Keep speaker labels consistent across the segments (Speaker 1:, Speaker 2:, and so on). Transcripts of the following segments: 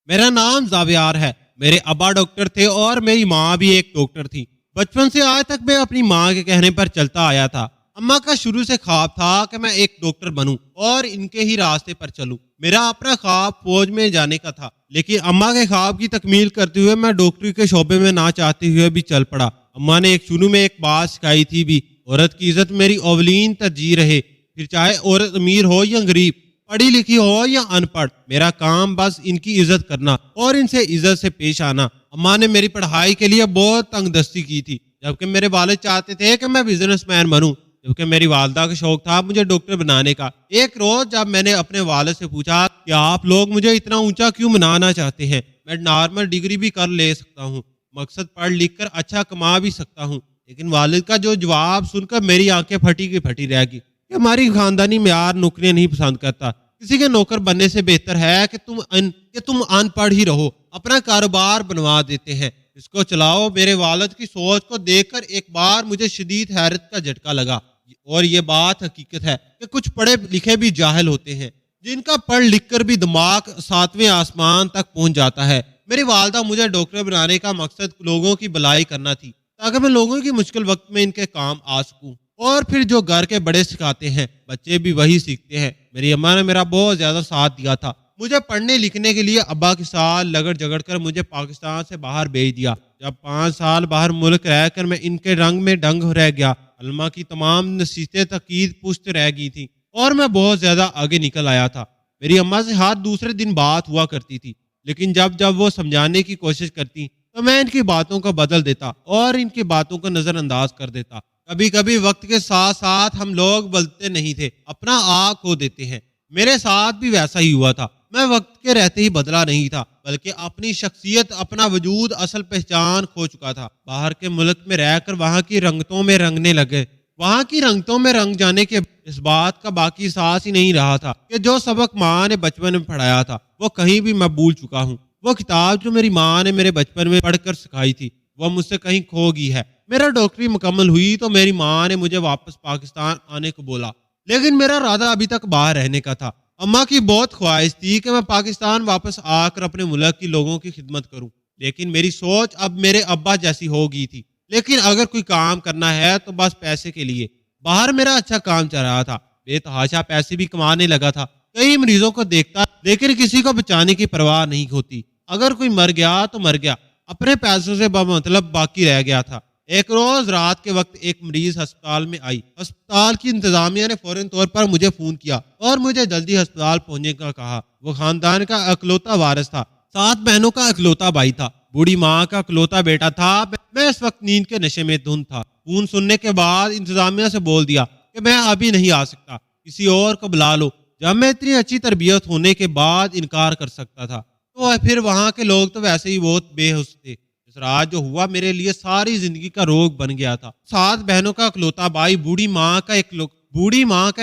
Speaker 1: میرا نام زاویار ہے. میرے ابا ڈاکٹر تھے اور میری ماں بھی ایک ڈاکٹر تھی. بچپن سے آج تک میں اپنی ماں کے کہنے پر چلتا آیا تھا. اماں کا شروع سے خواب تھا کہ میں ایک ڈاکٹر بنوں اور ان کے ہی راستے پر چلوں. میرا اپنا خواب فوج میں جانے کا تھا، لیکن اماں کے خواب کی تکمیل کرتے ہوئے میں ڈاکٹری کے شعبے میں نہ چاہتے ہوئے بھی چل پڑا. اماں نے شروع میں ایک بات سکھائی تھی بھی، عورت کی عزت میری اولین ترجیح رہے، پھر چاہے عورت امیر ہو یا غریب، پڑھی لکھی ہو یا ان پڑھ، میرا کام بس ان کی عزت کرنا اور ان سے عزت سے پیش آنا. اماں نے میری پڑھائی کے لیے بہت تنگ دستی کی تھی، جبکہ میرے والد چاہتے تھے کہ میں بزنس مین بنوں، جبکہ میری والدہ کا شوق تھا مجھے ڈاکٹر بنانے کا. ایک روز جب میں نے اپنے والد سے پوچھا کہ آپ لوگ مجھے اتنا اونچا کیوں بنانا چاہتے ہیں، میں نارمل ڈگری بھی کر لے سکتا ہوں، مقصد پڑھ لکھ کر اچھا کما بھی سکتا ہوں. لیکن والد کا جو جواب سن کر میری آنکھیں پھٹی کی پھٹی رہ گئی کہ ہماری خاندانی معیار نوکریاں نہیں پسند کرتا، کسی کے نوکر بننے سے بہتر ہے کہ تم ان پڑھ ہی رہو، اپنا کاروبار بنوا دیتے ہیں، اس کو چلاؤ. میرے والد کی سوچ کو دیکھ کر ایک بار مجھے شدید حیرت کا جھٹکا لگا. اور یہ بات حقیقت ہے کہ کچھ پڑھے لکھے بھی جاہل ہوتے ہیں، جن کا پڑھ لکھ کر بھی دماغ ساتویں آسمان تک پہنچ جاتا ہے. میری والدہ مجھے ڈاکٹر بنانے کا مقصد لوگوں کی بھلائی کرنا تھی، تاکہ میں لوگوں کی مشکل وقت میں ان کے کام آ سکوں. اور پھر جو گھر کے بڑے سکھاتے ہیں بچے بھی وہی سیکھتے ہیں. میری اماں نے میرا بہت زیادہ ساتھ دیا تھا. مجھے پڑھنے لکھنے کے لیے ابا کے ساتھ لگڑ جگڑ کر مجھے پاکستان سے باہر بھیج دیا. جب 5 سال باہر ملک رہ کر میں ان کے رنگ میں ڈنگ رہ گیا. علماء کی تمام نصیحتیں تقید پشت رہ گئی تھی اور میں بہت زیادہ آگے نکل آیا تھا. میری اماں سے ہر دوسرے دن بات ہوا کرتی تھی، لیکن جب وہ سمجھانے کی کوشش کرتی تو میں ان کی باتوں کو بدل دیتا اور ان کی باتوں کو نظر انداز کر دیتا. کبھی کبھی وقت کے ساتھ ساتھ ہم لوگ بدلتے نہیں تھے، اپنا آپ کھو دیتے ہیں. میرے ساتھ بھی ویسا ہی ہوا تھا. میں وقت کے رہتے ہی بدلا نہیں تھا، بلکہ اپنی شخصیت، اپنا وجود، اصل پہچان کھو چکا تھا. باہر کے ملک میں رہ کر وہاں کی رنگتوں میں رنگنے لگے. وہاں کی رنگتوں میں رنگ جانے کے اس بات کا باقی احساس ہی نہیں رہا تھا کہ جو سبق ماں نے بچپن میں پڑھایا تھا وہ کہیں بھی میں بھول چکا ہوں. وہ کتاب جو میری ماں نے میرے بچپن میں پڑھ کر سکھائی تھی وہ مجھ سے کہیں کھو گئی ہے. میرا ڈاکٹری مکمل ہوئی تو میری ماں نے مجھے واپس پاکستان آنے کو بولا، لیکن میرا ارادہ ابھی تک باہر رہنے کا تھا. اماں کی بہت خواہش تھی کہ میں پاکستان واپس آ کر اپنے ملک کی لوگوں کی خدمت کروں، لیکن میری سوچ اب میرے ابا جیسی ہو گئی تھی. لیکن اگر کوئی کام کرنا ہے تو بس پیسے کے لیے. باہر میرا اچھا کام چل رہا تھا، بے تحاشا پیسے بھی کمانے لگا تھا. کئی مریضوں کو دیکھتا لیکن کسی کو بچانے کی پرواہ نہیں ہوتی. اگر کوئی مر گیا تو مر گیا، اپنے پیسوں سے بمطلب باقی رہ گیا تھا. ایک روز رات کے وقت ایک مریض ہسپتال میں آئی. ہسپتال کی انتظامیہ نے فوراً طور پر مجھے فون کیا اور مجھے جلدی ہسپتال پہنچنے کا کہا. وہ خاندان کا اکلوتا وارث تھا، 7 بہنوں کا اکلوتا بھائی تھا، بوڑھی ماں کا اکلوتا بیٹا تھا. میں اس وقت نیند کے نشے میں دھن تھا. فون سننے کے بعد انتظامیہ سے بول دیا کہ میں ابھی نہیں آ سکتا، کسی اور کو بلا لو. جب میں اتنی اچھی تربیت ہونے کے بعد انکار کر سکتا تھا تو پھر وہاں کے لوگ تو ویسے ہی بہت بے ہوش تھے. اس رات جو ہوا میرے لیے ساری زندگی کا روگ بن گیا تھا. 7 بہنوں کا اکلوتا بھائی، بوڑھی ماں کا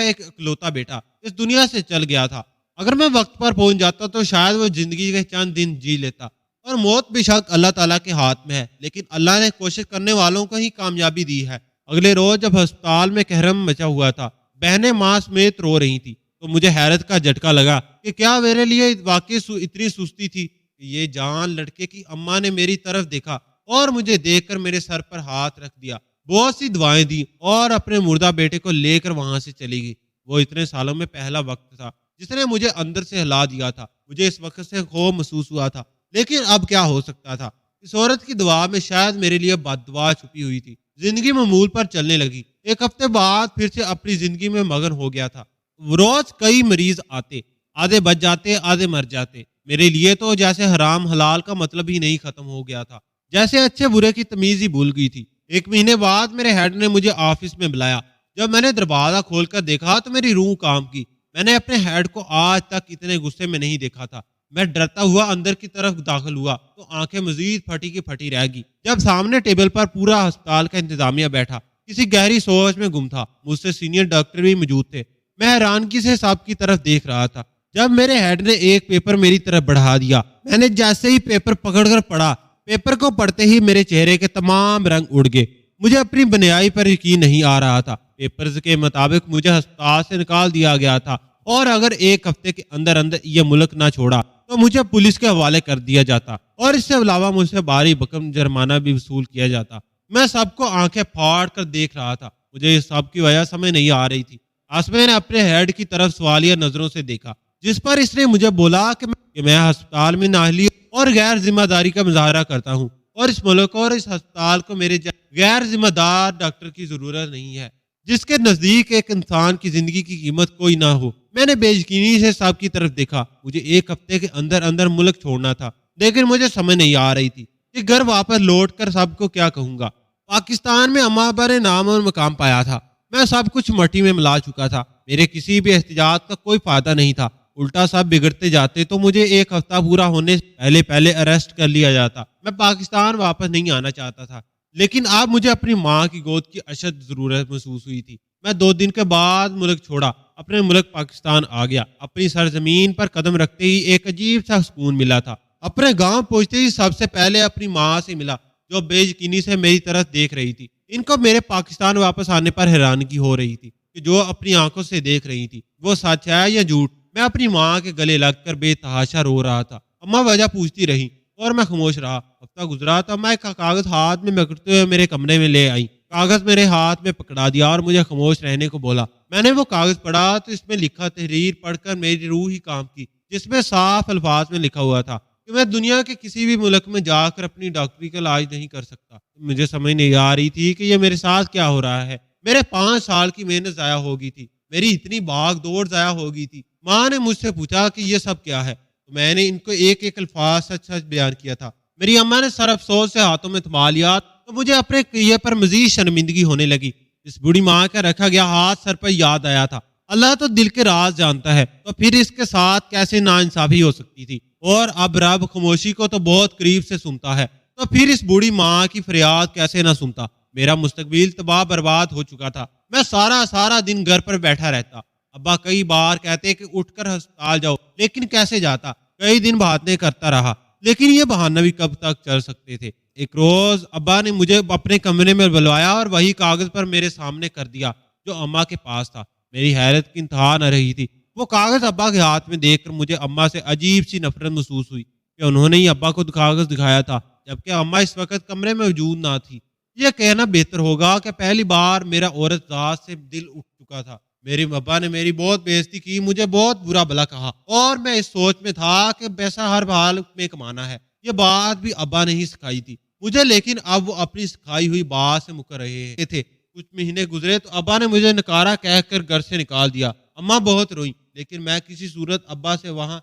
Speaker 1: ایک اکلوتا بیٹا اس دنیا سے چل گیا تھا. اگر میں وقت پر پہنچ جاتا تو شاید وہ زندگی کے چند دن جی لیتا. اور موت بے شک اللہ تعالیٰ کے ہاتھ میں ہے، لیکن اللہ نے کوشش کرنے والوں کو ہی کامیابی دی ہے. اگلے روز جب ہسپتال میں قہرم مچا ہوا تھا، بہنیں ماں سمیت رو رہی تھی، تو مجھے حیرت کا جھٹکا لگا کہ کیا میرے لیے واقعی اتنی سستی تھی کہ یہ جان لڑکے کی اماں نے میری طرف دیکھا اور مجھے دیکھ کر میرے سر پر ہاتھ رکھ دیا، بہت سی دعائیں دی اور اپنے مردہ بیٹے کو لے کر وہاں سے چلی گئی. وہ اتنے سالوں میں پہلا وقت تھا جس نے مجھے اندر سے ہلا دیا تھا. مجھے اس وقت سے خوف محسوس ہوا تھا، لیکن اب کیا ہو سکتا تھا؟ اس عورت کی دعا میں شاید میرے لیے بد دعا چھپی ہوئی تھی. زندگی معمول پر چلنے لگی. ایک ہفتے بعد پھر سے اپنی زندگی میں مگن ہو گیا تھا. روز کئی مریض آتے، آدھے بچ جاتے، آدھے مر جاتے. میرے لیے تو جیسے حرام حلال کا مطلب ہی نہیں ختم ہو گیا تھا، جیسے اچھے برے کی تمیز ہی بھول گئی تھی. 1 مہینے بعد میرے ہیڈ نے مجھے آفس میں بلایا. جب میں نے دروازہ کھول کر دیکھا تو میری روح کام کی. میں نے اپنے ہیڈ کو آج تک اتنے غصے میں نہیں دیکھا تھا. میں ڈرتا ہوا اندر کی طرف داخل ہوا تو آنکھیں مزید پھٹی کی پھٹی رہ گئی جب سامنے ٹیبل پر پورا ہسپتال کا انتظامیہ بیٹھا کسی گہری سوچ میں گم تھا. مجھ سے سینئر ڈاکٹر بھی موجود تھے. میں حیرانگی سے سب کی طرف دیکھ رہا تھا. جب میرے ہیڈ نے ایک پیپر میری طرف بڑھا دیا، میں نے جیسے ہی پیپر پکڑ کر پڑھا، پیپر کو پڑھتے ہی میرے چہرے کے تمام رنگ اڑ گئے. مجھے اپنی بنیائی پر یقین نہیں آ رہا تھا. پیپرز کے مطابق مجھے ہسپتال سے نکال دیا گیا تھا اور اگر 1 ہفتے کے اندر اندر یہ ملک نہ چھوڑا تو مجھے پولیس کے حوالے کر دیا جاتا اور اس سے علاوہ مجھ سے بھاری بھرکم جرمانہ بھی وصول کیا جاتا۔ میں سب کو آنکھیں پھاڑ کر دیکھ رہا تھا، مجھے اس سب کی وجہ سمجھ نہیں آ رہی تھی۔ آسمے نے اپنے ہیڈ کی طرف سوالیہ نظروں سے دیکھا، جس پر اس نے مجھے بولا کہ میں ہسپتال میں نااہلی اور غیر ذمہ داری کا مظاہرہ کرتا ہوں، اور اس ملک اور اس ہسپتال کو میرے غیر ذمہ دار ڈاکٹر کی ضرورت نہیں ہے، جس کے نزدیک ایک انسان کی زندگی کی قیمت کوئی نہ ہو۔ میں نے بے یقینی سے سب کی طرف دیکھا۔ مجھے ایک ہفتے کے اندر اندر ملک چھوڑنا تھا، لیکن مجھے سمجھ نہیں آ رہی تھی کہ گھر واپس لوٹ کر سب کو کیا کہوں گا۔ پاکستان میں اماں ابا نے نام اور مقام پایا تھا، میں سب کچھ مٹی میں ملا چکا تھا۔ میرے کسی بھی احتجاج کا کوئی فائدہ نہیں تھا، الٹا سب بگڑتے جاتے تو مجھے ایک ہفتہ پورا ہونے سے پہلے اریسٹ کر لیا جاتا۔ میں پاکستان واپس نہیں آنا چاہتا تھا، لیکن اب مجھے اپنی ماں کی گود کی اشد ضرورت محسوس ہوئی تھی۔ میں 2 دن کے بعد ملک چھوڑا، اپنے ملک پاکستان آ گیا۔ اپنی سرزمین پر قدم رکھتے ہی ایک عجیب سا سکون ملا تھا۔ اپنے گاؤں پہنچتے ہی سب سے پہلے اپنی ماں سے ملا، جو بے یقینی سے میری طرف دیکھ رہی تھی۔ ان کو میرے پاکستان واپس آنے پر حیرانگی ہو رہی تھی کہ جو اپنی آنکھوں سے دیکھ رہی تھی وہ سچ ہے یا جھوٹ۔ میں اپنی ماں کے گلے لگ کر بے تحاشا رو رہا تھا۔ اماں وجہ پوچھتی رہی اور میں خاموش رہا۔ ہفتہ گزرا تو میں ایک کاغذ ہاتھ میں پکڑتے ہوئے میرے کمرے میں لے آئی۔ کاغذ میرے ہاتھ میں پکڑا دیا اور مجھے خاموش رہنے کو بولا۔ میں نے وہ کاغذ پڑھا تو اس میں لکھا تحریر پڑھ کر میری روح ہی کام کی، جس میں صاف الفاظ میں لکھا ہوا تھا کہ میں دنیا کے کسی بھی ملک میں جا کر اپنی ڈاکٹری کا علاج نہیں کر سکتا۔ مجھے سمجھ نہیں آ رہی تھی کہ یہ میرے ساتھ کیا ہو رہا ہے۔ میرے 5 سال کی محنت ضائع ہو گئی تھی، میری اتنی بھاگ دوڑ ضائع ہو گئی تی۔ ماں نے مجھ سے پوچھا کہ یہ سب کیا ہے، تو میں نے ان کو ایک ایک الفاظ سچ سچ بیان کیا تھا۔ میری اماں نے سر افسوس سے ہاتھوں میں تھما لیا تو مجھے اپنے کیے پر مزید شرمندگی ہونے لگی۔ اس بوڑھی ماں کا رکھا گیا ہاتھ سر پر یاد آیا تھا۔ اللہ تو دل کے راز جانتا ہے، تو پھر اس کے ساتھ کیسے ناانصافی ہو سکتی تھی؟ اور اب رب خاموشی کو تو بہت قریب سے سنتا ہے، تو پھر اس بوڑھی ماں کی فریاد کیسے نہ سنتا؟ میرا مستقبل تباہ برباد ہو چکا تھا۔ میں سارا دن گھر پر بیٹھا رہتا۔ ابا کئی بار کہتے کہ اٹھ کر ہسپتال جاؤ، لیکن کیسے جاتا؟ کئی دن باتیں کرتا رہا، لیکن یہ بہانہ بھی کب تک چل سکتے تھے؟ ایک روز ابا نے مجھے اپنے کمرے میں بلوایا اور وہی کاغذ پر میرے سامنے کر دیا جو اماں کے پاس تھا۔ میری حیرت کی انتہا نہ رہی تھی۔ وہ کاغذ ابا کے ہاتھ میں دیکھ کر مجھے اماں سے عجیب سی نفرت محسوس ہوئی کہ انہوں نے ہی ابا کو کاغذ دکھایا تھا، جبکہ اماں اس وقت کمرے میں موجود نہ تھی۔ یہ کہنا بہتر ہوگا کہ پہلی بار میرا عورت ذات سے دل اٹھ چکا تھا۔ میری ابا نے میری بہت بے عزتی کی، مجھے بہت برا بھلا کہا، اور میں اس سوچ میں تھا کہ پیسہ ہر حال میں کمانا ہے۔ یہ بات بھی ابا نے ہی سکھائی تھی مجھے، لیکن اب وہ اپنی سکھائی ہوئی بات سے مکر رہے تھے۔ کچھ مہینے گزرے تو ابا نے مجھے نکارا کہہ کر گھر سے نکال دیا۔ اماں بہت روئی، لیکن میں کسی صورت ابا سے وہاں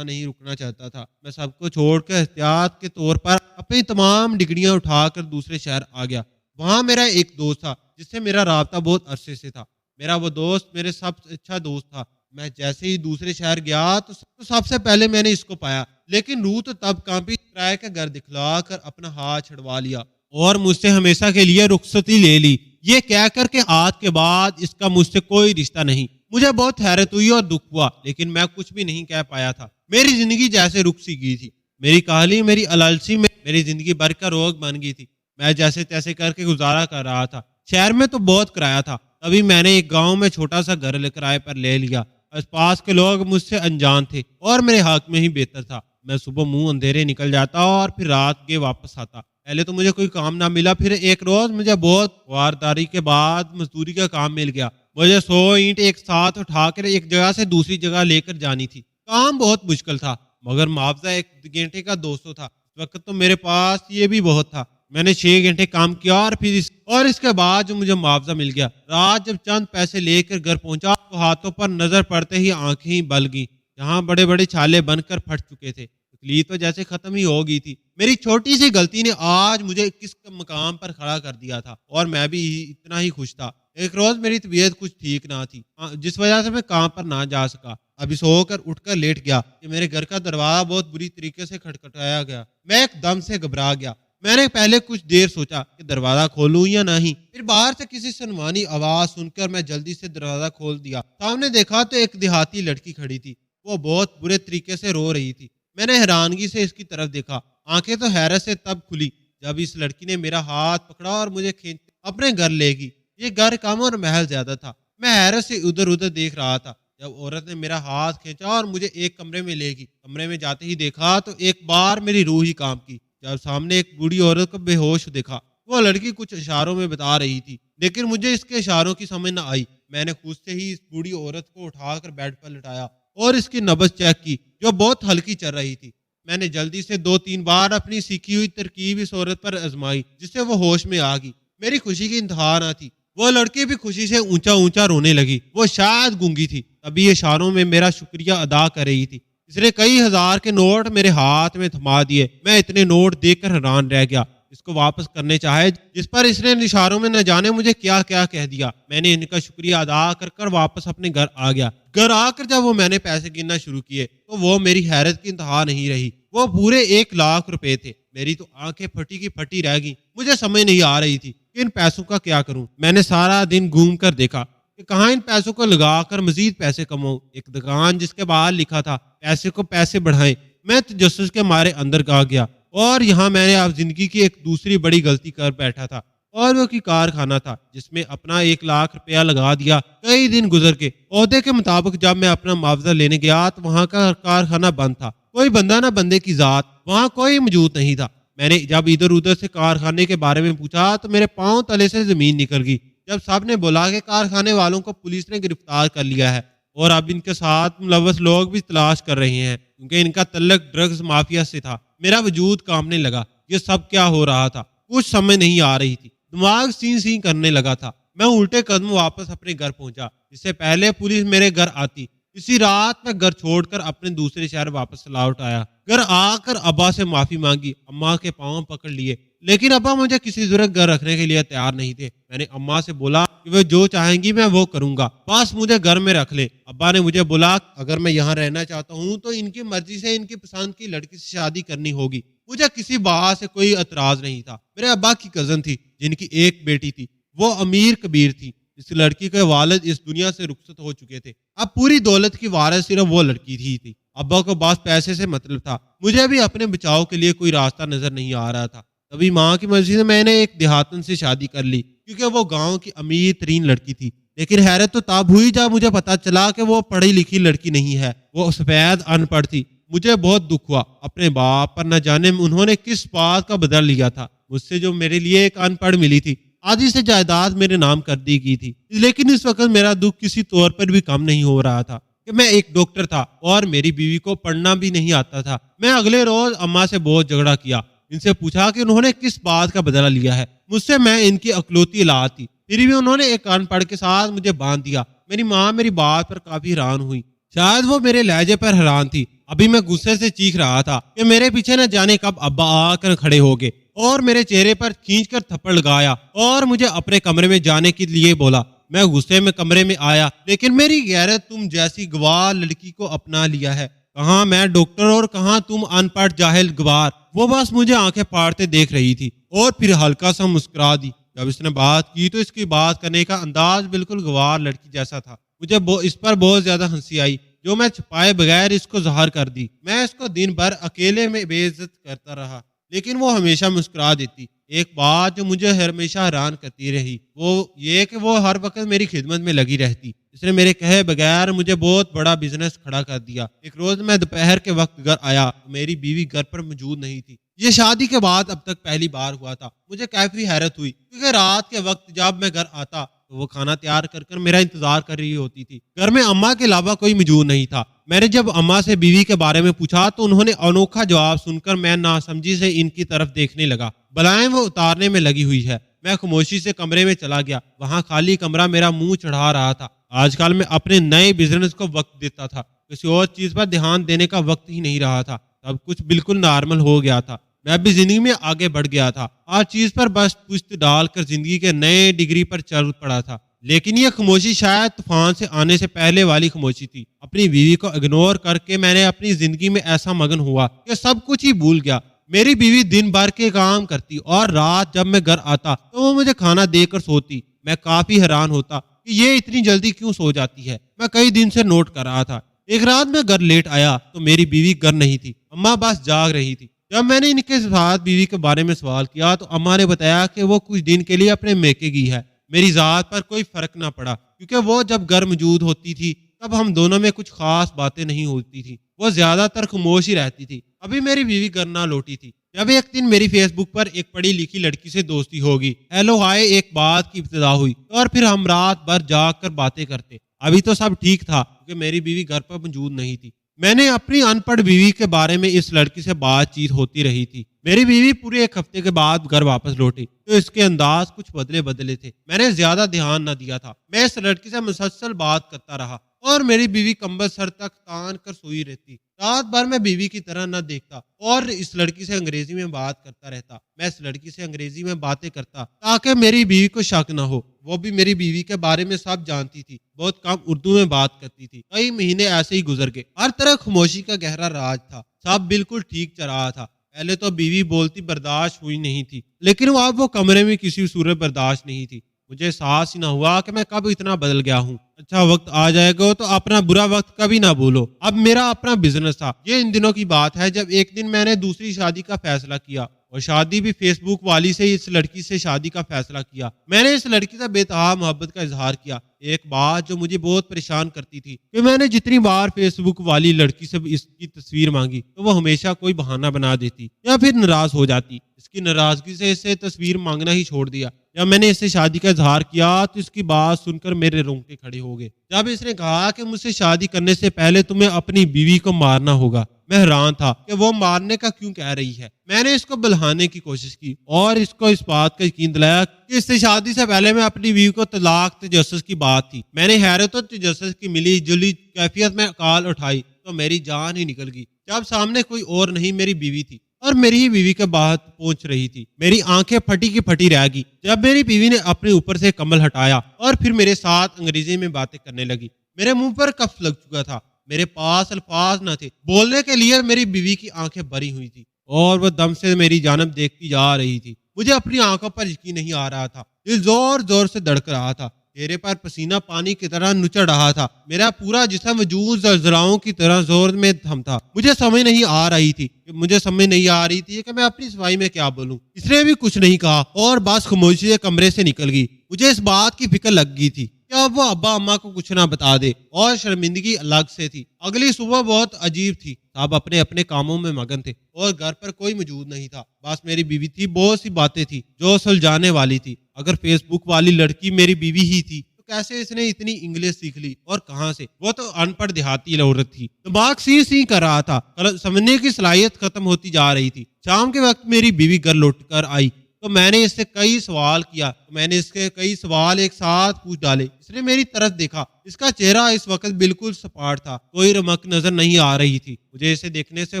Speaker 1: نہیں رکنا چاہتا تھا۔ میں سب کو چھوڑ کر احتیاط کے طور پر اپنی تمام ڈگریاں اٹھا کر دوسرے شہر آ گیا۔ وہاں میرا ایک دوست تھا جس سے میرا رابطہ بہت عرصے سے تھا۔ میرا وہ دوست میرے سب سے اچھا دوست تھا۔ میں جیسے ہی دوسرے شہر گیا تو سب سے پہلے میں نے اس کو پایا، لیکن روح تو تب کانپی، کرائے کا گھر دکھلا کر اپنا ہاتھ چھڑوا لیا اور مجھ سے ہمیشہ کے لیے رخصتی لے لی، یہ کہہ کر کہ آج کے بعد اس کا مجھ سے کوئی رشتہ نہیں۔ مجھے بہت حیرت ہوئی اور دکھ ہوا، لیکن میں کچھ بھی نہیں کہہ پایا تھا۔ میری زندگی جیسے رک سی گئی تھی۔ میری کاہلی، میری الالسی میں میری زندگی بھر کا روگ بن گئی تھی۔ میں جیسے تیسے کر کے گزارا کر رہا تھا۔ شہر میں تو بہت کرایہ تھا، تبھی میں نے ایک گاؤں میں چھوٹا سا گھر کرائے پر لے لیا۔ اس پاس کے لوگ مجھ سے انجان تھے اور میرے حق میں ہی بہتر تھا۔ میں صبح منہ اندھیرے نکل جاتا اور پھر رات کے واپس آتا۔ پہلے تو مجھے کوئی کام نہ ملا، پھر ایک روز مجھے بہت وارداری کے بعد مزدوری کا کام مل گیا۔ مجھے 100 اینٹ ایک ساتھ اٹھا کر ایک جگہ سے دوسری جگہ لے کر جانی تھی۔ کام بہت مشکل تھا، مگر معاوضہ 1 گھنٹے کا 200 تھا۔ اس وقت تو میرے پاس یہ بھی بہت تھا۔ میں نے 6 گھنٹے کام کیا اور اس کے بعد جو مجھے معاوضہ مل گیا۔ رات جب چند پیسے لے کر گھر پہنچا تو ہاتھوں پر نظر پڑتے ہی آنکھیں ہی بل گئیں، جہاں بڑے بڑے چھالے بن کر پھٹ چکے تھے۔ تکلیف تو جیسے ختم ہی ہو گئی تھی۔ میری چھوٹی سی غلطی نے آج مجھے کس مقام پر کھڑا کر دیا تھا، اور میں بھی اتنا ہی خوش تھا۔ ایک روز میری طبیعت کچھ ٹھیک نہ تھی، جس وجہ سے میں کام پر نہ جا سکا۔ ابھی سو کر اٹھ کر لیٹ گیا کہ میرے گھر کا دروازہ بہت بری طریقے سے کھٹکھٹایا گیا۔ میں ایک دم سے گھبرا گیا۔ میں نے پہلے کچھ دیر سوچا کہ دروازہ کھولوں یا نہیں، پھر باہر سے کسی سنوانی آواز سن کر میں جلدی سے دروازہ کھول دیا۔ سامنے دیکھا تو ایک دیہاتی لڑکی کھڑی تھی۔ وہ بہت برے طریقے سے رو رہی تھی۔ میں نے حیرانگی سے اس کی طرف دیکھا۔ آنکھیں تو حیرت سے تب کھلی جب اس لڑکی نے میرا ہاتھ پکڑا اور مجھے کھینچ اپنے گھر لے گئی۔ یہ گھر کم اور محل زیادہ تھا۔ میں حیرت سے ادھر ادھر دیکھ رہا تھا۔ جب عورت نے میرا ہاتھ کھینچا اور مجھے ایک کمرے میں لے گئی، کمرے میں جاتے ہی دیکھا تو ایک بار میری روح ہی کام کی جب سامنے ایک بوڑھی عورت کو بے ہوش دیکھا۔ وہ لڑکی کچھ اشاروں میں بتا رہی تھی لیکن مجھے اس کے اشاروں کی سمجھ نہ آئی۔ میں نے خود سے ہی اس بوڑھی عورت کو اٹھا کر بیڈ پر لٹایا اور اس کی نبض چیک کی جو بہت ہلکی چل رہی تھی۔ میں نے جلدی سے 2-3 بار اپنی سیکھی ہوئی ترکیب اس عورت پر آزمائی جس سے وہ ہوش میں آ گئی۔ میری خوشی کی انتہا نہ تھی، وہ لڑکی بھی خوشی سے اونچا اونچا رونے لگی۔ وہ شاید گونگی تھی، تبھی اشاروں میں میرا شکریہ ادا کر رہی تھی۔ اس نے کئی ہزار کے نوٹ میرے ہاتھ میں تھما دیے۔ میں اتنے نوٹ دیکھ کر حیران رہ گیا۔ اس کو واپس کرنے چاہے جس پر اس نے اشاروں میں نہ جانے مجھے کیا کیا کہہ دیا۔ میں نے ان کا شکریہ ادا کر کر واپس اپنے گھر آ گیا۔ گھر آ کر جب میں نے پیسے گننا شروع کیے تو وہ میری حیرت کی انتہا نہیں رہی۔ وہ پورے 1,00,000 روپے تھے۔ میری تو آنکھیں پھٹی کی پھٹی رہ گئیں۔ مجھے سمجھ نہیں آ رہی تھی کہ ان پیسوں کا کیا کروں۔ میں نے سارا دن گھوم کر دیکھا کہ کہاں ان پیسوں کو لگا کر مزید پیسے کماؤں۔ ایک دکان جس کے باہر لکھا تھا پیسے کو پیسے بڑھائیں، میں تجسس کے مارے اندر آ گیا اور یہاں میں نے اب زندگی کی ایک دوسری بڑی غلطی کر بیٹھا تھا اور وہ کی کارخانہ تھا جس میں اپنا 1,00,000 روپیہ لگا دیا۔ کئی دن گزر کے عہدے کے مطابق جب میں اپنا معاوضہ لینے گیا تو وہاں کا کارخانہ بند تھا۔ کوئی بندہ نہ بندے کی ذات، وہاں کوئی موجود نہیں تھا۔ میں نے جب ادھر ادھر سے کارخانے کے بارے میں پوچھا تو میرے پاؤں تلے سے زمین نکل گئی جب سب نے بولا کہ کارخانے والوں کو پولیس نے گرفتار کر لیا ہے اور اب ان کے ساتھ ملوث لوگ بھی تلاش کر رہے ہیں کیونکہ ان کا تعلق ڈرگز مافیا سے تھا۔ میرا وجود کانپنے لگا۔ یہ سب کیا ہو رہا تھا کچھ سمجھ نہیں آ رہی تھی۔ دماغ سین سین کرنے لگا تھا۔ میں الٹے قدم واپس اپنے گھر پہنچا۔ اس سے پہلے پولیس میرے گھر آتی اسی رات میں گھر چھوڑ کر اپنے دوسرے شہر واپس لوٹ آیا۔ گھر آ کر ابا سے معافی مانگی، اماں کے پاؤں پکڑ لیے لیکن ابا مجھے کسی ضرورت گھر رکھنے کے لیے تیار نہیں تھے۔ میں نے اماں سے بولا کہ وہ جو چاہیں گی میں وہ کروں گا، بس مجھے گھر میں رکھ لے۔ ابا نے مجھے بولا اگر میں یہاں رہنا چاہتا ہوں تو ان کی مرضی سے ان کی پسند کی لڑکی سے شادی کرنی ہوگی۔ مجھے کسی بات سے کوئی اعتراض نہیں تھا۔ میرے ابا کی کزن تھی جن کی ایک بیٹی تھی، وہ امیر کبیر تھی۔ اس لڑکی کے والد اس دنیا سے رخصت ہو چکے تھے۔ اب پوری دولت کی وارث صرف وہ لڑکی تھی۔ ابا کو بس پیسے سے مطلب تھا، مجھے بھی اپنے بچاؤ کے لیے کوئی راستہ نظر نہیں آ رہا تھا۔ تبھی ماں کی مرضی سے میں نے ایک دیہاتن سے شادی کر لی کیونکہ وہ گاؤں کی امیر ترین لڑکی تھی۔ لیکن حیرت تو تب ہوئی جب مجھے پتا چلا کہ وہ پڑھی لکھی لڑکی نہیں ہے، وہ سفید ان پڑھ تھی۔ مجھے بہت دکھ ہوا اپنے باپ پر، نہ جانے انہوں نے کس بات کا بدل لیا تھا مجھ سے جو میرے لیے ایک ان پڑھ ملی تھی۔ آدھی سے جائیداد میرے نام کر دی گئی تھی لیکن اس وقت میرا دکھ کسی طور پر بھی کم نہیں ہو رہا تھا کہ میں ایک ڈاکٹر تھا اور میری بیوی کو پڑھنا بھی نہیں آتا تھا۔ میں اگلے روز اماں سے بہت جھگڑا کیا، ان سے پوچھا کہ انہوں نے کس بات کا بدلہ لیا ہے مجھ سے۔ میں ان کی اکلوتی اولاد تھی، پھر بھی انہوں نے ایک ان پڑھ کے ساتھ مجھے باندھ دیا۔ میری ماں میری بات پر کافی حیران ہوئی، شاید وہ میرے لہجے پر حیران تھی۔ ابھی میں غصے سے چیخ رہا تھا کہ میرے پیچھے نہ جانے کب ابا آ کر کھڑے ہو گئے اور میرے چہرے پر کھینچ کر تھپڑ لگایا اور مجھے اپنے کمرے میں جانے کے لیے بولا۔ میں غصے میں کمرے میں آیا لیکن میری غیرت تم جیسی گوار لڑکی کو اپنا لیا ہے۔ کہاں میں ڈاکٹر اور کہاں تم ان پڑھ جاہل گوار۔ وہ بس مجھے آنکھیں پھاڑتے دیکھ رہی تھی اور پھر ہلکا سا مسکرا دی۔ جب اس نے بات کی تو اس کی بات کرنے کا انداز بالکل گوار لڑکی جیسا تھا۔ مجھے اس پر بہت زیادہ ہنسی آئی جو میں چھپائے بغیر اس کو ظاہر کر دی۔ میں اس کو دن بھر اکیلے میں بے عزت کرتا رہا لیکن وہ ہمیشہ مسکرا دیتی۔ ایک بات جو مجھے ہمیشہ حیران کرتی رہی وہ یہ کہ وہ ہر وقت میری خدمت میں لگی رہتی۔ اس نے میرے کہے بغیر مجھے بہت بڑا بزنس کھڑا کر دیا۔ ایک روز میں دوپہر کے وقت گھر آیا، میری بیوی گھر پر موجود نہیں تھی۔ یہ شادی کے بعد اب تک پہلی بار ہوا تھا۔ مجھے کافی حیرت ہوئی کیونکہ رات کے وقت جب میں گھر آتا تو وہ کھانا تیار کر کر میرا انتظار کر رہی ہوتی تھی۔ گھر میں اماں کے علاوہ کوئی موجود نہیں تھا۔ میں نے جب اماں سے بیوی کے بارے میں پوچھا تو انہوں نے انوکھا جواب سن کر میں ناسمجھی سے ان کی طرف دیکھنے لگا۔ بلائیں وہ اتارنے میں لگی ہوئی ہے۔ میں خاموشی سے کمرے میں چلا گیا۔ وہاں خالی کمرہ میرا منہ چڑھا رہا تھا۔ آج کل میں اپنے نئے بزنس کو وقت دیتا تھا، کسی اور چیز پر دھیان دینے کا وقت ہی نہیں رہا تھا۔ سب کچھ بالکل نارمل ہو گیا تھا۔ میں بھی زندگی میں آگے بڑھ گیا تھا، ہر چیز پر بس پشت ڈال کر زندگی کے نئے ڈگری پر چل پڑا تھا۔ لیکن یہ خاموشی شاید طوفان سے آنے سے پہلے والی خاموشی تھی۔ اپنی بیوی کو اگنور کر کے میں نے اپنی زندگی میں ایسا مگن ہوا کہ سب کچھ ہی بھول گیا۔ میری بیوی دن بھر کے کام کرتی اور رات جب میں گھر آتا تو وہ مجھے کھانا دے کر سوتی۔ میں کافی حیران ہوتا کہ یہ اتنی جلدی کیوں سو جاتی ہے۔ میں کئی دن سے نوٹ کر رہا تھا۔ ایک رات میں گھر لیٹ آیا تو میری بیوی گھر نہیں تھی، اماں بس جاگ رہی تھی۔ جب میں نے ان کے ساتھ بیوی کے بارے میں سوال کیا تو اماں نے بتایا کہ وہ کچھ دن کے لیے اپنے میکے گئی ہے۔ میری ذات پر کوئی فرق نہ پڑا کیونکہ وہ جب گھر موجود ہوتی تھی تب ہم دونوں میں کچھ خاص باتیں نہیں ہوتی تھی، وہ زیادہ تر خاموش ہی رہتی تھی۔ ابھی میری بیوی گھر نہ لوٹی تھی جب ایک دن میری فیس بک پر ایک پڑھی لکھی لڑکی سے دوستی ہوگی، ہیلو ہائے ایک بات کی ابتدا ہوئی اور پھر ہم رات بھر جاگ کر باتیں کرتے۔ ابھی تو سب ٹھیک تھا کیونکہ میری بیوی گھر پر موجود نہیں تھی۔ میں نے اپنی ان پڑھ بیوی کے بارے میں اس لڑکی سے بات چیت ہوتی رہی تھی۔ میری بیوی پورے ایک ہفتے کے بعد گھر واپس لوٹی تو اس کے انداز کچھ بدلے تھے۔ میں نے زیادہ دھیان نہ دیا تھا، میں اس لڑکی سے مسلسل بات کرتا رہا اور میری بیوی کمبل سر تک تان کر سوئی رہتی۔ رات بھر میں بیوی کی طرح نہ دیکھتا اور اس لڑکی سے انگریزی میں بات کرتا رہتا۔ میں اس لڑکی سے انگریزی میں باتیں کرتا تاکہ میری بیوی کو شک نہ ہو۔ وہ بھی میری بیوی کے بارے میں سب جانتی تھی، بہت کم اردو میں بات کرتی تھی۔ کئی مہینے ایسے ہی گزر گئے، ہر طرح خاموشی کا گہرا راج تھا، سب بالکل ٹھیک چل رہا تھا۔ پہلے تو بیوی بولتی برداشت ہوئی نہیں تھی، لیکن اب وہ کمرے میں کسی صورت برداشت نہیں تھی۔ مجھے احساس ہی نہ ہوا کہ میں کب اتنا بدل گیا ہوں۔ اچھا وقت آ جائے گا تو اپنا برا وقت کبھی نہ بولو۔ اب میرا اپنا بزنس تھا۔ یہ ان دنوں کی بات ہے جب ایک دن میں نے دوسری شادی کا فیصلہ کیا، اور شادی بھی فیس بک والی سے اس لڑکی سے شادی کا فیصلہ کیا۔ میں نے اس لڑکی سے بے تہا محبت کا اظہار کیا۔ ایک بات جو مجھے بہت پریشان کرتی تھی کہ میں نے جتنی بار فیس بک والی لڑکی سے اس کی تصویر مانگی تو وہ ہمیشہ کوئی بہانہ بنا دیتی یا پھر ناراض ہو جاتی۔ اس کی ناراضگی سے اس سے تصویر مانگنا ہی چھوڑ دیا۔ جب میں نے اس سے شادی کا اظہار کیا تو اس کی بات سن کر میرے رونگٹے کھڑے ہو گئے۔ جب اس نے کہا کہ مجھ سے شادی کرنے سے پہلے تمہیں اپنی بیوی کو مارنا ہوگا، میں حیران تھا کہ وہ مارنے کا کیوں کہہ رہی ہے۔ میں نے اس کو بلہانے کی کوشش کی اور اس کو اس بات کا یقین دلایا کہ اس سے شادی سے پہلے میں اپنی بیوی کو طلاق تجسس کی بات تھی۔ میں نے حیرت و تجسس کی ملی جلی کیفیت میں کال اٹھائی تو میری جان ہی نکل گئی جب سامنے کوئی اور نہیں میری بیوی تھی اور میری ہی بیوی کے بات پہنچ رہی تھی۔ میری آنکھیں پھٹی کی پھٹی رہ گئی جب میری بیوی نے اپنے اوپر سے کمبل ہٹایا اور پھر میرے ساتھ انگریزی میں باتیں کرنے لگی۔ میرے منہ پر کف لگ چکا تھا، میرے پاس الفاظ نہ تھے بولنے کے لیے۔ میری بیوی کی آنکھیں بھری ہوئی تھی اور وہ دم سے میری جانب دیکھتی جا رہی تھی۔ مجھے اپنی آنکھوں پر یقین نہیں آ رہا تھا، دل زور زور سے دھڑک رہا تھا، چہرے پر پسینہ پانی کی طرح نچڑ رہا تھا، میرا پورا جسم وجود زلزلاؤں کی طرح زور میں تھم تھا۔ مجھے سمجھ نہیں آ رہی تھی کہ میں اپنی صفائی میں کیا بولوں۔ اس نے بھی کچھ نہیں کہا اور بس خاموشی سے کمرے سے نکل گئی۔ مجھے اس بات کی فکر لگ گئی تھی کہ اب وہ ابا اماں کو کچھ نہ بتا دے، اور شرمندگی الگ سے تھی۔ اگلی صبح بہت عجیب تھی، سب اپنے اپنے کاموں میں مگن تھے اور گھر پر کوئی موجود نہیں تھا، بس میری بیوی تھی۔ بہت سی باتیں تھی جو سلجھانے والی تھی۔ اگر فیس بک والی لڑکی میری بیوی ہی تھی تو کیسے اس نے اتنی انگلش سیکھ لی اور کہاں سے؟ وہ تو ان پڑھ دیہاتی عورت تھی۔ دماغ سی کر رہا تھا، سمجھنے کی صلاحیت ختم ہوتی جا رہی تھی۔ شام کے وقت میری بیوی گھر لوٹ کر آئی تو میں نے اس سے کئی سوال کیا، میں نے اس کے کئی سوال ایک ساتھ پوچھ ڈالے۔ اس نے میری طرف دیکھا، اس کا چہرہ اس وقت بالکل سپاٹ تھا، کوئی رمق نظر نہیں آ رہی تھی۔ مجھے اسے دیکھنے سے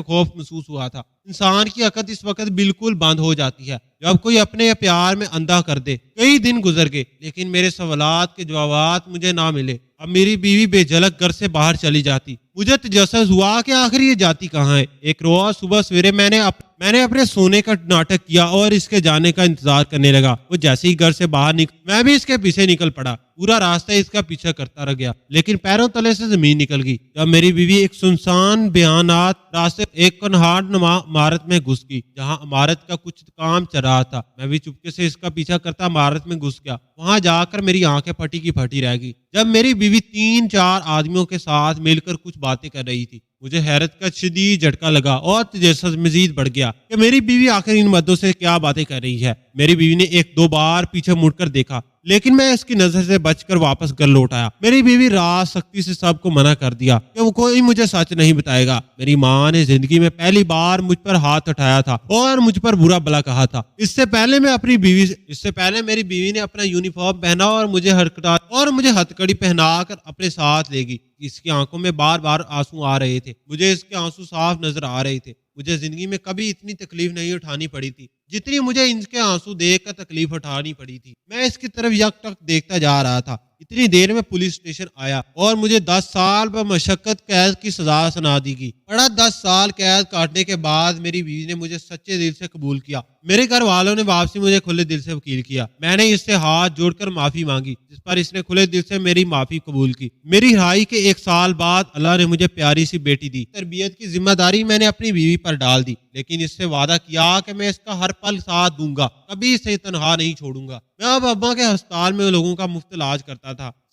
Speaker 1: خوف محسوس ہوا تھا۔ انسان کی عقل اس وقت بالکل بند ہو جاتی ہے جب کوئی اپنے پیار میں اندھا کر دے۔ کئی دن گزر گئے لیکن میرے سوالات کے جوابات مجھے نہ ملے۔ اب میری بیوی بے جھلک گھر سے باہر چلی جاتی۔ مجھے تجسس ہوا کہ آخر یہ جاتی کہاں ہے۔ ایک روز صبح سویرے میں نے اپنے سونے کا ناٹک کیا اور اس کے جانے کا انتظار کرنے لگا۔ وہ جیسے ہی گھر سے باہر نکل میں بھی اس کے پیچھے نکل پڑا۔ پورا راستہ اس کا پیچھا کرتا رہ گیا لیکن پیروں تلے سے زمین نکل گئی جب میری بیوی ایک سنسان بیانات راستے ایک کنہاڑ نما عمارت میں گھس گئی جہاں عمارت کا کچھ کام چل رہا تھا۔ میں بھی چپکے سے اس کا پیچھا کرتا عمارت میں گھس گیا۔ وہاں جا کر میری آنکھیں پھٹی کی پھٹی رہ گئی جب میری بیوی 3-4 آدمیوں کے ساتھ مل کر کچھ باتیں کر رہی تھی۔ مجھے حیرت کا شدید جھٹکا لگا اور تجسس مزید بڑھ گیا کہ میری بیوی آخر ان مردوں سے کیا باتیں کر رہی ہے۔ میری بیوی نے 1-2 بار پیچھے مڑ کر دیکھا لیکن میں اس کی نظر سے بچ کر واپس گھر لوٹ آیا۔ میری بیوی راز سختی سے سب کو منع کر دیا کہ وہ کوئی مجھے سچ نہیں بتائے گا۔ میری ماں نے زندگی میں پہلی بار مجھ پر ہاتھ اٹھایا تھا اور مجھ پر برا بھلا کہا تھا۔ اس سے پہلے میری بیوی نے اپنا یونیفارم پہنا اور مجھے ہتھکڑی پہنا کر اپنے ساتھ لے گئی۔ اس کی آنکھوں میں بار بار آنسو آ رہے تھے، مجھے اس کے آنسو صاف نظر آ رہے تھے۔ مجھے زندگی میں کبھی اتنی تکلیف نہیں اٹھانی پڑی تھی جتنی مجھے ان کے آنسو دیکھ کر تکلیف اٹھانی پڑی تھی۔ میں اس کی طرف یک ٹک دیکھتا جا رہا تھا۔ اتنی دیر میں پولیس اسٹیشن آیا اور مجھے 10 سال پر مشقت قید کی سزا سنا دی گئی۔ بڑا 10 سال قید کاٹنے کے بعد میری بیوی نے مجھے سچے دل سے قبول کیا۔ میرے گھر والوں نے واپسی مجھے کھلے دل سے وکیل کیا۔ میں نے اس سے ہاتھ جوڑ کر معافی مانگی جس پر اس نے کھلے دل سے میری معافی قبول کی۔ میری رہائی کے 1 سال بعد اللہ نے مجھے پیاری سی بیٹی دی۔ تربیت کی ذمہ داری میں نے اپنی بیوی پر ڈال دی لیکن اس سے وعدہ کیا کہ میں اس کا ہر پل ساتھ دوں گا، کبھی اسے تنہا نہیں چھوڑوں گا۔ میں اب ابا کے ہسپتال میں لوگوں کا مفت علاج کرتا تھا۔